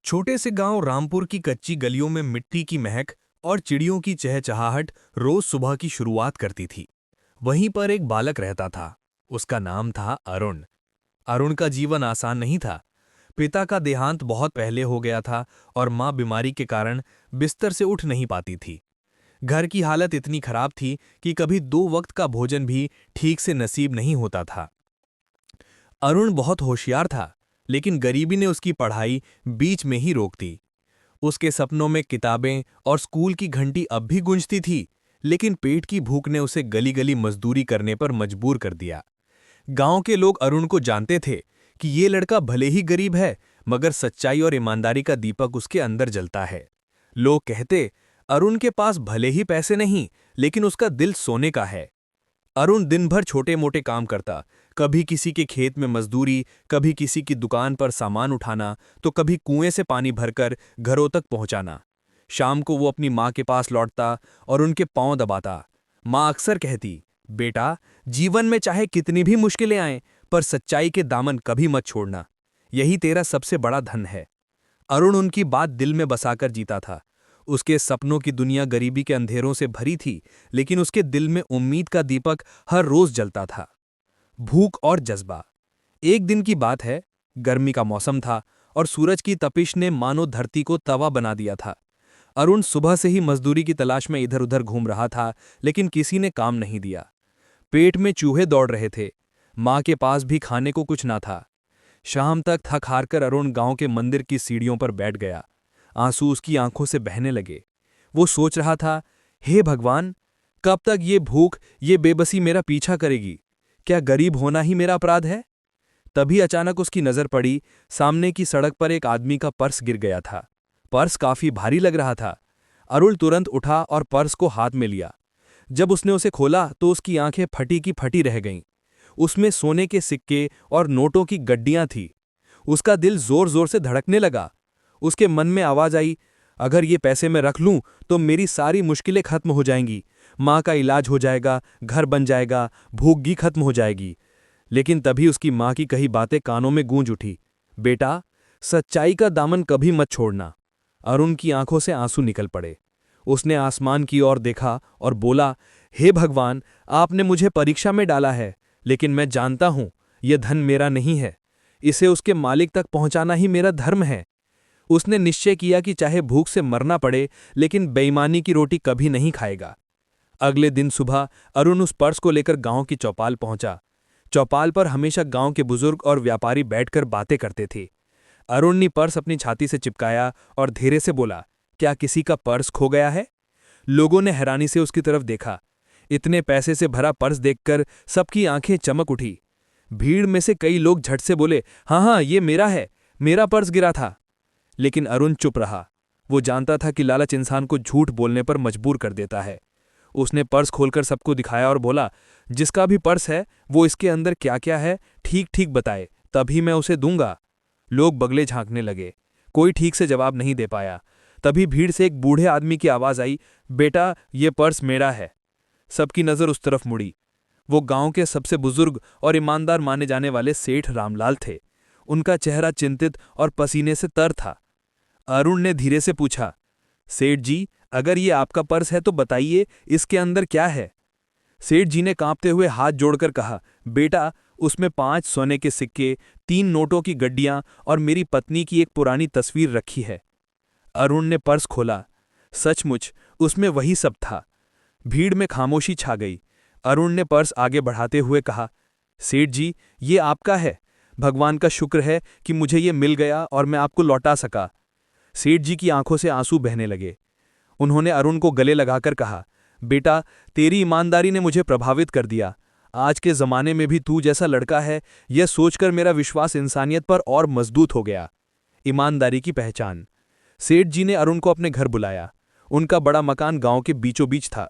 छोटे से गांव रामपुर की कच्ची गलियों में मिट्टी की महक और चिड़ियों की चहचहाहट रोज सुबह की शुरुआत करती थी। वहीं पर एक बालक रहता था। उसका नाम था अरुण। अरुण का जीवन आसान नहीं था। पिता का देहांत बहुत पहले हो गया था और मां बीमारी के कारण बिस्तर से उठ नहीं पाती थी। घर की हालत इतनी खराब थी कि कभी 2 वक्त का भोजन भी ठीक से नसीब नहीं होता था। अरुण बहुत होशियार था, लेकिन गरीबी ने उसकी पढ़ाई बीच में ही रोक दी। उसके सपनों में किताबें और स्कूल की घंटी अब भी गूंजती थी, लेकिन पेट की भूख ने उसे गली गली मजदूरी करने पर मजबूर कर दिया। गांव के लोग अरुण को जानते थे कि ये लड़का भले ही गरीब है, मगर सच्चाई और ईमानदारी का दीपक उसके अंदर जलता है। लोग कहते, अरुण के पास भले ही पैसे नहीं, लेकिन उसका दिल सोने का है। अरुण दिन भर छोटे मोटे काम करता, कभी किसी के खेत में मजदूरी, कभी किसी की दुकान पर सामान उठाना, तो कभी कुएं से पानी भरकर घरों तक पहुंचाना। शाम को वो अपनी माँ के पास लौटता और उनके पांव दबाता। माँ अक्सर कहती, बेटा, जीवन में चाहे कितनी भी मुश्किलें आएं, पर सच्चाई के दामन कभी मत छोड़ना। यही तेरा सबसे बड़ा धन है। अरुण उनकी बात दिल में बसाकर जीता था। उसके सपनों की दुनिया गरीबी के अंधेरों से भरी थी, लेकिन उसके दिल में उम्मीद का दीपक हर रोज जलता था। भूख और जज्बा। एक दिन की बात है। गर्मी का मौसम था और सूरज की तपिश ने मानो धरती को तवा बना दिया था। अरुण सुबह से ही मजदूरी की तलाश में इधर उधर घूम रहा था, लेकिन किसी ने काम नहीं दिया। पेट में चूहे दौड़ रहे थे। माँ के पास भी खाने को कुछ ना था। शाम तक थक हारकर अरुण गांव के मंदिर की सीढ़ियों पर बैठ गया। आंसू उसकी आंखों से बहने लगे। वो सोच रहा था, हे भगवान, कब तक ये भूख, ये बेबसी मेरा पीछा करेगी? क्या गरीब होना ही मेरा अपराध है? तभी अचानक उसकी नजर पड़ी। सामने की सड़क पर एक आदमी का पर्स गिर गया था। पर्स काफी भारी लग रहा था। अरुण तुरंत उठा और पर्स को हाथ में लिया। जब उसने उसे खोला तो उसकी आंखें फटी की फटी रह गईं। उसमें सोने के सिक्के और नोटों की गड्डियां थी। उसका दिल जोर जोर से धड़कने लगा। उसके मन में आवाज आई, अगर ये पैसे मैं रख लूं तो मेरी सारी मुश्किलें खत्म हो जाएंगी। माँ का इलाज हो जाएगा, घर बन जाएगा, भूख भी खत्म हो जाएगी। लेकिन तभी उसकी माँ की कही बातें कानों में गूंज उठी, बेटा, सच्चाई का दामन कभी मत छोड़ना। अरुण की आंखों से आंसू निकल पड़े। उसने आसमान की ओर देखा और बोला, हे भगवान, आपने मुझे परीक्षा में डाला है, लेकिन मैं जानता हूं यह धन मेरा नहीं है। इसे उसके मालिक तक पहुंचाना ही मेरा धर्म है। उसने निश्चय किया कि चाहे भूख से मरना पड़े, लेकिन बेईमानी की रोटी कभी नहीं खाएगा। अगले दिन सुबह अरुण उस पर्स को लेकर गांव की चौपाल पहुंचा। चौपाल पर हमेशा गांव के बुजुर्ग और व्यापारी बैठकर बातें करते थे। अरुण ने पर्स अपनी छाती से चिपकाया और धीरे से बोला, क्या किसी का पर्स खो गया है? लोगों ने हैरानी से उसकी तरफ देखा। इतने पैसे से भरा पर्स देखकर सबकी आंखें चमक उठी। भीड़ में से कई लोग झट से बोले, हाँ हाँ, ये मेरा है, मेरा पर्स गिरा था। लेकिन अरुण चुप रहा। वो जानता था कि लालच इंसान को झूठ बोलने पर मजबूर कर देता है। उसने पर्स खोलकर सबको दिखाया और बोला, जिसका भी पर्स है वो इसके अंदर क्या क्या है ठीक ठीक बताए, तभी मैं उसे दूंगा। लोग बगले झांकने लगे। कोई ठीक से जवाब नहीं दे पाया। तभी भीड़ से एक बूढ़े आदमी की आवाज आई, बेटा, ये पर्स मेरा है। सबकी नजर उस तरफ मुड़ी। वो गांव के सबसे बुजुर्ग और ईमानदार माने जाने वाले सेठ रामलाल थे। उनका चेहरा चिंतित और पसीने से तर था। अरुण ने धीरे से पूछा, सेठ जी, अगर ये आपका पर्स है तो बताइए इसके अंदर क्या है? सेठ जी ने कांपते हुए हाथ जोड़कर कहा, बेटा, उसमें 5 सोने के सिक्के, 3 नोटों की गड्डियां और मेरी पत्नी की एक पुरानी तस्वीर रखी है। अरुण ने पर्स खोला। सचमुच उसमें वही सब था। भीड़ में खामोशी छा गई। अरुण ने पर्स आगे बढ़ाते हुए कहा, सेठ जी, ये आपका है। भगवान का शुक्र है कि मुझे ये मिल गया और मैं आपको लौटा सका। सेठ जी की आंखों से आंसू बहने लगे। उन्होंने अरुण को गले लगाकर कहा, बेटा, तेरी ईमानदारी ने मुझे प्रभावित कर दिया। आज के जमाने में भी तू जैसा लड़का है, यह सोचकर मेरा विश्वास इंसानियत पर और मजबूत हो गया। ईमानदारी की पहचान। सेठ जी ने अरुण को अपने घर बुलाया। उनका बड़ा मकान गांव के बीचों बीच था।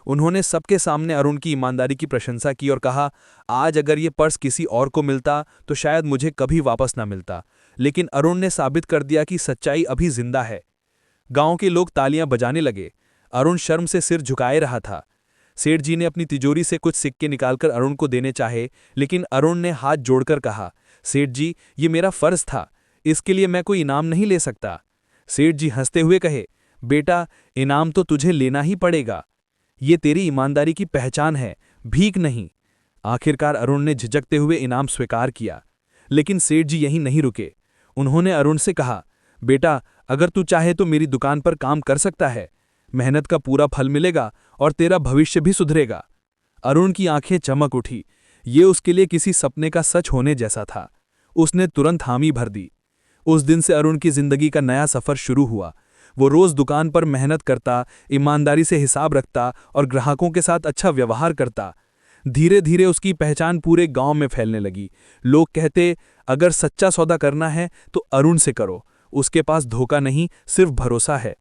उन्होंने सबके सामने अरुण की ईमानदारी की प्रशंसा की और कहा, आज अगर ये पर्स किसी और को मिलता तो शायद मुझे कभी वापस ना मिलता, लेकिन अरुण ने साबित कर दिया कि सच्चाई अभी जिंदा है। गांव के लोग तालियां बजाने लगे। अरुण शर्म से सिर झुकाए रहा था। सेठ जी ने अपनी तिजोरी से कुछ सिक्के निकालकर अरुण को देने चाहे, लेकिन अरुण ने हाथ जोड़कर कहा, सेठ जी, ये मेरा फर्ज था। इसके लिए मैं कोई इनाम नहीं ले सकता। सेठ जी हंसते हुए कहे, बेटा, इनाम तो तुझे लेना ही पड़ेगा। ये तेरी ईमानदारी की पहचान है, भीख नहीं। आखिरकार अरुण ने झिझकते हुए इनाम स्वीकार किया। लेकिन सेठ जी यहीं नहीं रुके। उन्होंने अरुण से कहा, बेटा, अगर तू चाहे तो मेरी दुकान पर काम कर सकता है। मेहनत का पूरा फल मिलेगा और तेरा भविष्य भी सुधरेगा। अरुण की आंखें चमक उठी। ये उसके लिए किसी सपने का सच होने जैसा था। उसने तुरंत हामी भर दी। उस दिन से अरुण की जिंदगी का नया सफर शुरू हुआ। वो रोज दुकान पर मेहनत करता, ईमानदारी से हिसाब रखता और ग्राहकों के साथ अच्छा व्यवहार करता। धीरे धीरे उसकी पहचान पूरे गांव में फैलने लगी। लोग कहते, अगर सच्चा सौदा करना है तो अरुण से करो, उसके पास धोखा नहीं, सिर्फ भरोसा है।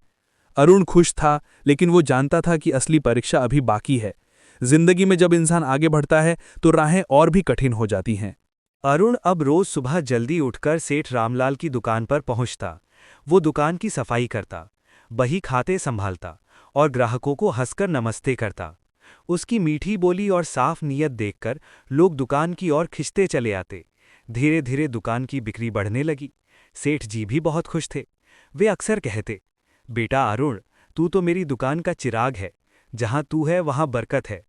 अरुण खुश था, लेकिन वो जानता था कि असली परीक्षा अभी बाकी है। जिंदगी में जब इंसान आगे बढ़ता है तो राहें और भी कठिन हो जाती हैं। अरुण अब रोज सुबह जल्दी उठकर सेठ रामलाल की दुकान पर पहुंचता। वो दुकान की सफाई करता, बही खाते संभालता और ग्राहकों को हंसकर नमस्ते करता। उसकी मीठी बोली और साफ नीयत देखकर लोग दुकान की ओर खिंचते चले आते। धीरे धीरे दुकान की बिक्री बढ़ने लगी। सेठ जी भी बहुत खुश थे। वे अक्सर कहते, बेटा अरुण, तू तो मेरी दुकान का चिराग है, जहां तू है वहां बरकत है।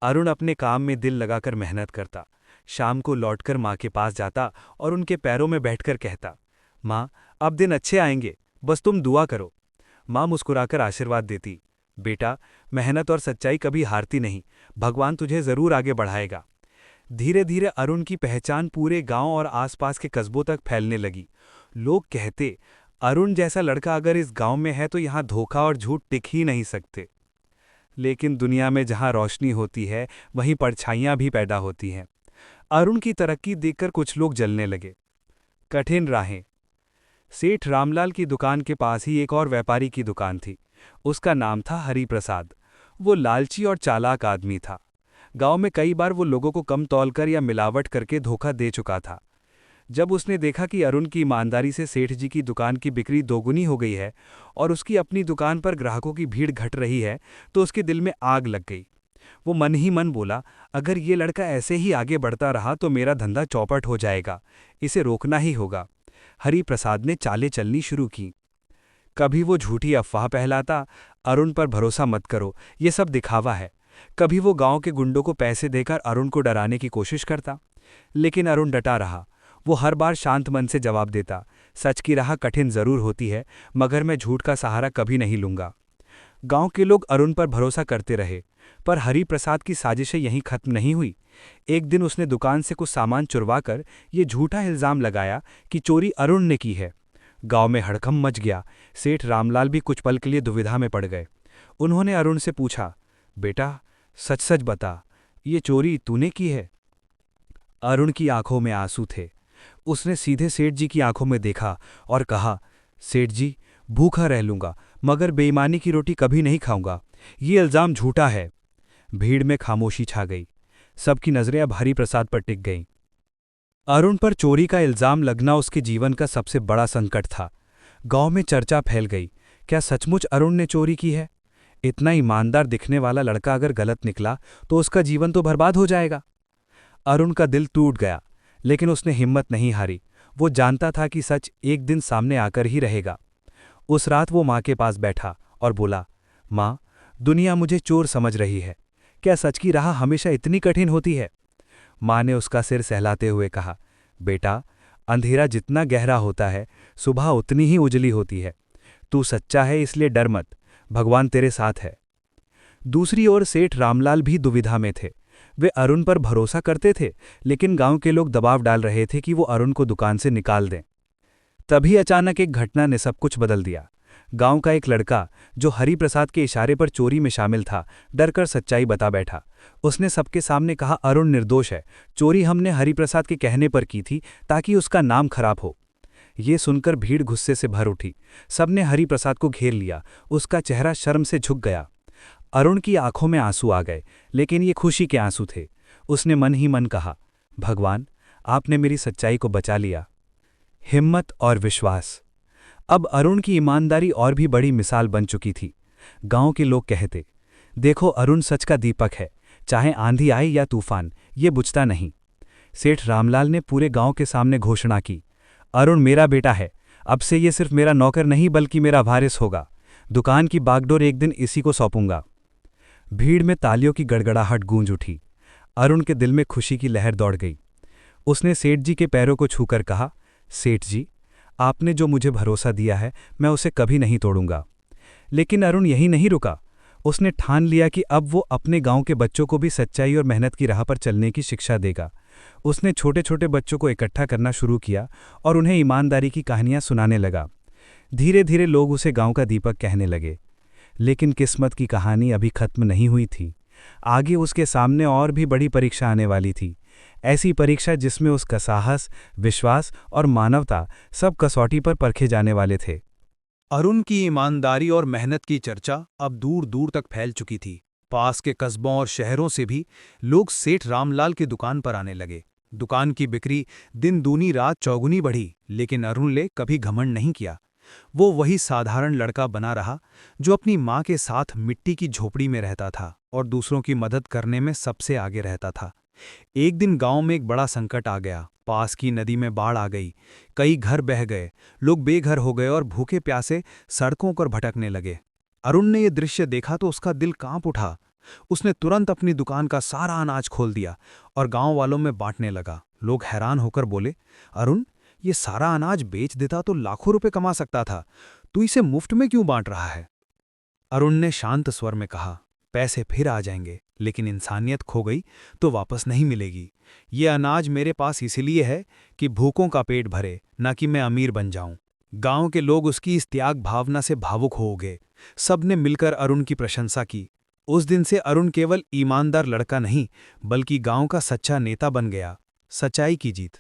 अरुण अपने काम में दिल लगाकर मेहनत करता। शाम को लौटकर माँ के पास जाता और उनके पैरों में बैठकर कहता, माँ, अब दिन अच्छे आएंगे, बस तुम दुआ करो। माँ मुस्कुराकर आशीर्वाद देती, बेटा, मेहनत और सच्चाई कभी हारती नहीं, भगवान तुझे जरूर आगे बढ़ाएगा। धीरे धीरे अरुण की पहचान पूरे गांव और आसपास के कस्बों तक फैलने लगी। लोग कहते, अरुण जैसा लड़का अगर इस गांव में है तो यहाँ धोखा और झूठ टिक ही नहीं सकते। लेकिन दुनिया में जहां रोशनी होती है वहीं परछाइयां भी पैदा होती हैं। अरुण की तरक्की देखकर कुछ लोग जलने लगे। कठिन राहें। सेठ रामलाल की दुकान के पास ही एक और व्यापारी की दुकान थी। उसका नाम था हरिप्रसाद। वो लालची और चालाक आदमी था। गांव में कई बार वो लोगों को कम तौलकर या मिलावट करके धोखा दे चुका था। जब उसने देखा कि अरुण की ईमानदारी से सेठ जी की दुकान की बिक्री दोगुनी हो गई है और उसकी अपनी दुकान पर ग्राहकों की भीड़ घट रही है, तो उसके दिल में आग लग गई। वो मन ही मन बोला, अगर ये लड़का ऐसे ही आगे बढ़ता रहा तो मेरा धंधा चौपट हो जाएगा, इसे रोकना ही होगा। हरिप्रसाद ने चालें चलनी शुरू की। कभी वो झूठी अफवाह फैलाता, अरुण पर भरोसा मत करो, ये सब दिखावा है। कभी वो गांव के गुंडों को पैसे देकर अरुण को डराने की कोशिश करता। लेकिन अरुण डटा रहा। वो हर बार शांत मन से जवाब देता, सच की राह कठिन जरूर होती है, मगर मैं झूठ का सहारा कभी नहीं लूंगा। गांव के लोग अरुण पर भरोसा करते रहे, पर हरिप्रसाद की साजिशें यहीं खत्म नहीं हुई। एक दिन उसने दुकान से कुछ सामान चुरवाकर ये झूठा इल्जाम लगाया कि चोरी अरुण ने की है। गांव में हड़कंप मच गया। सेठ रामलाल भी कुछ पल के लिए दुविधा में पड़ गए। उन्होंने अरुण से पूछा, बेटा, सच सच बता, ये चोरी तूने की है? अरुण की आंखों में आंसू थे। उसने सीधे सेठ जी की आंखों में देखा और कहा, सेठ जी, भूखा रह लूंगा, मगर बेईमानी की रोटी कभी नहीं खाऊंगा। ये इल्जाम झूठा है। भीड़ में खामोशी छा गई। सबकी नजरें अब हरिप्रसाद पर टिक गईं। अरुण पर चोरी का इल्जाम लगना उसके जीवन का सबसे बड़ा संकट था। गांव में चर्चा फैल गई, क्या सचमुच अरुण ने चोरी की है? इतना ईमानदार दिखने वाला लड़का अगर गलत निकला तो उसका जीवन तो बर्बाद हो जाएगा। अरुण का दिल टूट गया, लेकिन उसने हिम्मत नहीं हारी। वो जानता था कि सच एक दिन सामने आकर ही रहेगा। उस रात वो माँ के पास बैठा और बोला, माँ, दुनिया मुझे चोर समझ रही है, क्या सच की राह हमेशा इतनी कठिन होती है? माँ ने उसका सिर सहलाते हुए कहा, बेटा, अंधेरा जितना गहरा होता है, सुबह उतनी ही उजली होती है। तू सच्चा है इसलिए डर मत, भगवान तेरे साथ है। दूसरी ओर सेठ रामलाल भी दुविधा में थे। वे अरुण पर भरोसा करते थे, लेकिन गांव के लोग दबाव डाल रहे थे कि वो अरुण को दुकान से निकाल दें। तभी अचानक एक घटना ने सब कुछ बदल दिया। गांव का एक लड़का, जो हरिप्रसाद के इशारे पर चोरी में शामिल था, डरकर सच्चाई बता बैठा। उसने सबके सामने कहा, अरुण निर्दोष है, चोरी हमने हरिप्रसाद के कहने पर की थी ताकि उसका नाम खराब हो। ये सुनकर भीड़ गुस्से से भर उठी। सबने हरिप्रसाद को घेर लिया। उसका चेहरा शर्म से झुक गया। अरुण की आंखों में आंसू आ गए, लेकिन ये खुशी के आंसू थे। उसने मन ही मन कहा, भगवान, आपने मेरी सच्चाई को बचा लिया। हिम्मत और विश्वास। अब अरुण की ईमानदारी और भी बड़ी मिसाल बन चुकी थी। गांव के लोग कहते, देखो, अरुण सच का दीपक है, चाहे आंधी आए या तूफान, ये बुझता नहीं। सेठ रामलाल ने पूरे गांव के सामने घोषणा की, अरुण मेरा बेटा है। अब से ये सिर्फ मेरा नौकर नहीं बल्कि मेरा वारिस होगा। दुकान की बागडोर एक दिन इसी को सौंपूंगा। भीड़ में तालियों की गड़गड़ाहट गूंज उठी। अरुण के दिल में खुशी की लहर दौड़ गई। उसने सेठ जी के पैरों को छूकर कहा, सेठ जी, आपने जो मुझे भरोसा दिया है मैं उसे कभी नहीं तोड़ूंगा। लेकिन अरुण यही नहीं रुका। उसने ठान लिया कि अब वो अपने गांव के बच्चों को भी सच्चाई और मेहनत की राह पर चलने की शिक्षा देगा। उसने छोटे छोटे बच्चों को इकट्ठा करना शुरू किया और उन्हें ईमानदारी की कहानियां सुनाने लगा। धीरे धीरे लोग उसे गांव का दीपक कहने लगे। लेकिन किस्मत की कहानी अभी खत्म नहीं हुई थी। आगे उसके सामने और भी बड़ी परीक्षा आने वाली थी। ऐसी परीक्षा जिसमें उसका साहस, विश्वास और मानवता सब कसौटी पर परखे जाने वाले थे। अरुण की ईमानदारी और मेहनत की चर्चा अब दूर दूर तक फैल चुकी थी। पास के कस्बों और शहरों से भी लोग सेठ रामलाल की दुकान पर आने लगे। दुकान की बिक्री दिन दूनी रात चौगुनी बढ़ी, लेकिन अरुण ने कभी घमंड नहीं किया। वो वही साधारण लड़का बना रहा जो अपनी माँ के साथ मिट्टी की झोपड़ी में रहता था और दूसरों की मदद करने में सबसे आगे रहता था। एक दिन गांव में एक बड़ा संकट आ गया। पास की नदी में बाढ़ आ गई। कई घर बह गए, लोग बेघर हो गए और भूखे प्यासे सड़कों पर भटकने लगे। अरुण ने यह दृश्य देखा तो उसका दिल कांप उठा। उसने तुरंत अपनी दुकान का सारा अनाज खोल दिया और गांव वालों में बांटने लगा। लोग हैरान होकर बोले, अरुण, ये सारा अनाज बेच देता तो लाखों रुपए कमा सकता था, तू इसे मुफ्त में क्यों बांट रहा है? अरुण ने शांत स्वर में कहा, पैसे फिर आ जाएंगे, लेकिन इंसानियत खो गई तो वापस नहीं मिलेगी। ये अनाज मेरे पास इसलिए है कि भूखों का पेट भरे, न कि मैं अमीर बन जाऊं। गांव के लोग उसकी इस त्याग भावना से भावुक हो गए। सबने मिलकर अरुण की प्रशंसा की। उस दिन से अरुण केवल ईमानदार लड़का नहीं बल्कि गांव का सच्चा नेता बन गया। सच्चाई की जीत।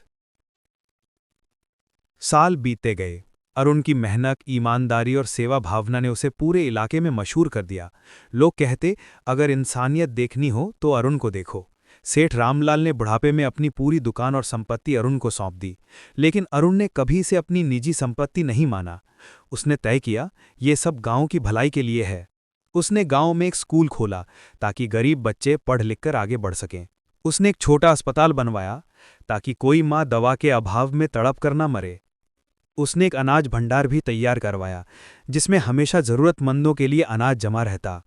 साल बीतते गए। अरुण की मेहनत, ईमानदारी और सेवा भावना ने उसे पूरे इलाके में मशहूर कर दिया। लोग कहते, अगर इंसानियत देखनी हो तो अरुण को देखो। सेठ रामलाल ने बुढ़ापे में अपनी पूरी दुकान और संपत्ति अरुण को सौंप दी। लेकिन अरुण ने कभी इसे अपनी निजी संपत्ति नहीं माना। उसने तय किया, ये सब गांव की भलाई के लिए है। उसने गांव में एक स्कूल खोला ताकि गरीब बच्चे पढ़ लिखकर आगे बढ़ सकें। उसने एक छोटा अस्पताल बनवाया ताकि कोई माँ दवा के अभाव में तड़प कर न मरे। उसने एक अनाज भंडार भी तैयार करवाया जिसमें हमेशा जरूरतमंदों के लिए अनाज जमा रहता।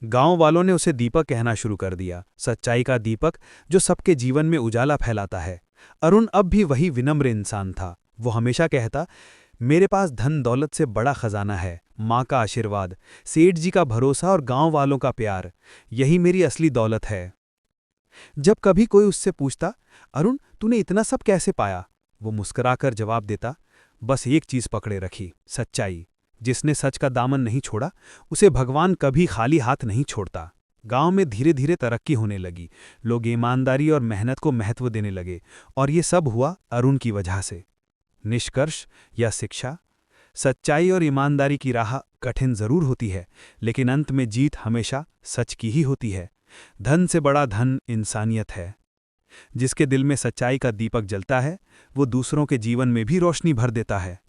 गांव वालों ने उसे दीपक कहना शुरू कर दिया, सच्चाई का दीपक जो सबके जीवन में उजाला फैलाता है। अरुण अब भी वही विनम्र इंसान था। वो हमेशा कहता, मेरे पास धन दौलत से बड़ा खजाना है, माँ का आशीर्वाद, सेठ जी का भरोसा और गांव वालों का प्यार, यही मेरी असली दौलत है। जब कभी कोई उससे पूछता, अरुण, तूने इतना सब कैसे पाया, वो मुस्कुराकर जवाब देता, बस एक चीज पकड़े रखी, सच्चाई। जिसने सच का दामन नहीं छोड़ा उसे भगवान कभी खाली हाथ नहीं छोड़ता। गांव में धीरे धीरे तरक्की होने लगी। लोग ईमानदारी और मेहनत को महत्व देने लगे और ये सब हुआ अरुण की वजह से। निष्कर्ष या शिक्षा, सच्चाई और ईमानदारी की राह कठिन जरूर होती है, लेकिन अंत में जीत हमेशा सच की ही होती है। धन से बड़ा धन इंसानियत है। जिसके दिल में सच्चाई का दीपक जलता है वो दूसरों के जीवन में भी रोशनी भर देता है।